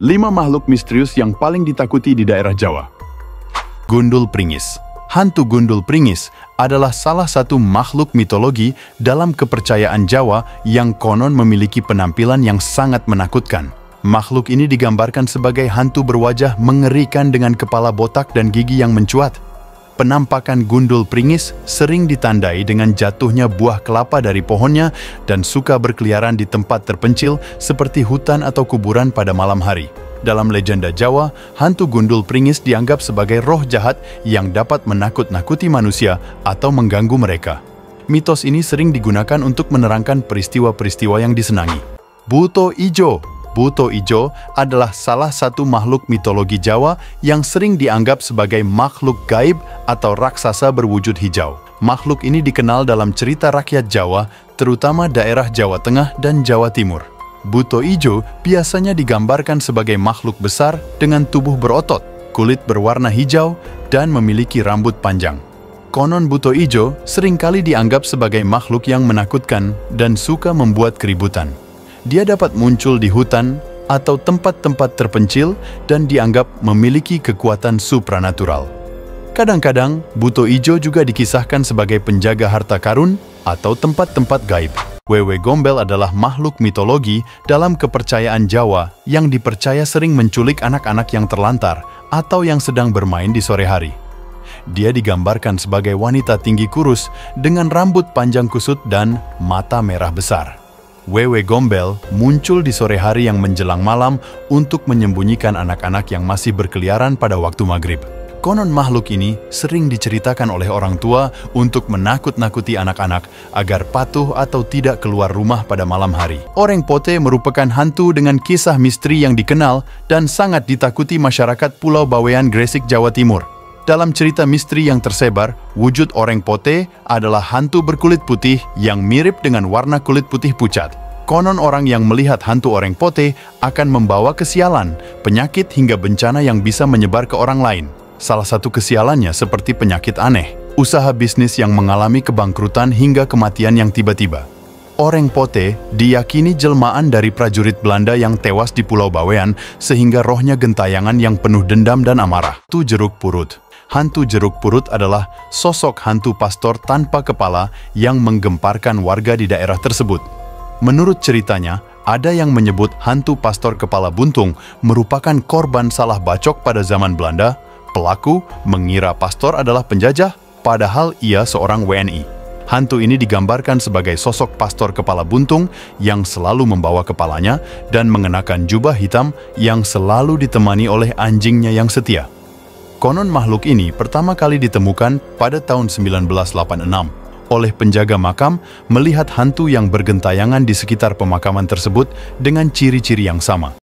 5 makhluk misterius yang paling ditakuti di daerah Jawa. Gundul Pringis. Hantu Gundul Pringis adalah salah satu makhluk mitologi dalam kepercayaan Jawa yang konon memiliki penampilan yang sangat menakutkan. Makhluk ini digambarkan sebagai hantu berwajah mengerikan dengan kepala botak dan gigi yang mencuat. Penampakan Gundul Pringis sering ditandai dengan jatuhnya buah kelapa dari pohonnya dan suka berkeliaran di tempat terpencil seperti hutan atau kuburan pada malam hari. Dalam legenda Jawa, hantu Gundul Pringis dianggap sebagai roh jahat yang dapat menakut-nakuti manusia atau mengganggu mereka. Mitos ini sering digunakan untuk menerangkan peristiwa-peristiwa yang disenangi. Buto Ijo. Buto Ijo adalah salah satu makhluk mitologi Jawa yang sering dianggap sebagai makhluk gaib atau raksasa berwujud hijau. Makhluk ini dikenal dalam cerita rakyat Jawa, terutama daerah Jawa Tengah dan Jawa Timur. Buto Ijo biasanya digambarkan sebagai makhluk besar dengan tubuh berotot, kulit berwarna hijau, dan memiliki rambut panjang. Konon Buto Ijo seringkali dianggap sebagai makhluk yang menakutkan dan suka membuat keributan. Dia dapat muncul di hutan atau tempat-tempat terpencil dan dianggap memiliki kekuatan supranatural. Kadang-kadang, Buto Ijo juga dikisahkan sebagai penjaga harta karun atau tempat-tempat gaib. Wewe Gombel adalah makhluk mitologi dalam kepercayaan Jawa yang dipercaya sering menculik anak-anak yang terlantar atau yang sedang bermain di sore hari. Dia digambarkan sebagai wanita tinggi kurus dengan rambut panjang kusut dan mata merah besar. Wewe Gombel muncul di sore hari yang menjelang malam untuk menyembunyikan anak-anak yang masih berkeliaran pada waktu maghrib. Konon makhluk ini sering diceritakan oleh orang tua untuk menakut-nakuti anak-anak agar patuh atau tidak keluar rumah pada malam hari. Oreng Pote merupakan hantu dengan kisah misteri yang dikenal dan sangat ditakuti masyarakat Pulau Bawean, Gresik, Jawa Timur. Dalam cerita misteri yang tersebar, wujud Oreng Pote adalah hantu berkulit putih yang mirip dengan warna kulit putih pucat. Konon orang yang melihat hantu Oreng Pote akan membawa kesialan, penyakit hingga bencana yang bisa menyebar ke orang lain. Salah satu kesialannya seperti penyakit aneh, usaha bisnis yang mengalami kebangkrutan hingga kematian yang tiba-tiba. Oreng Pote diyakini jelmaan dari prajurit Belanda yang tewas di Pulau Bawean sehingga rohnya gentayangan yang penuh dendam dan amarah. Hantu Jeruk Purut. Hantu Jeruk Purut adalah sosok hantu pastor tanpa kepala yang menggemparkan warga di daerah tersebut. Menurut ceritanya, ada yang menyebut hantu pastor kepala buntung merupakan korban salah bacok pada zaman Belanda. Pelaku mengira pastor adalah penjajah, padahal ia seorang WNI. Hantu ini digambarkan sebagai sosok pastor kepala buntung yang selalu membawa kepalanya dan mengenakan jubah hitam yang selalu ditemani oleh anjingnya yang setia. Konon makhluk ini pertama kali ditemukan pada tahun 1986 oleh penjaga makam melihat hantu yang bergentayangan di sekitar pemakaman tersebut dengan ciri-ciri yang sama.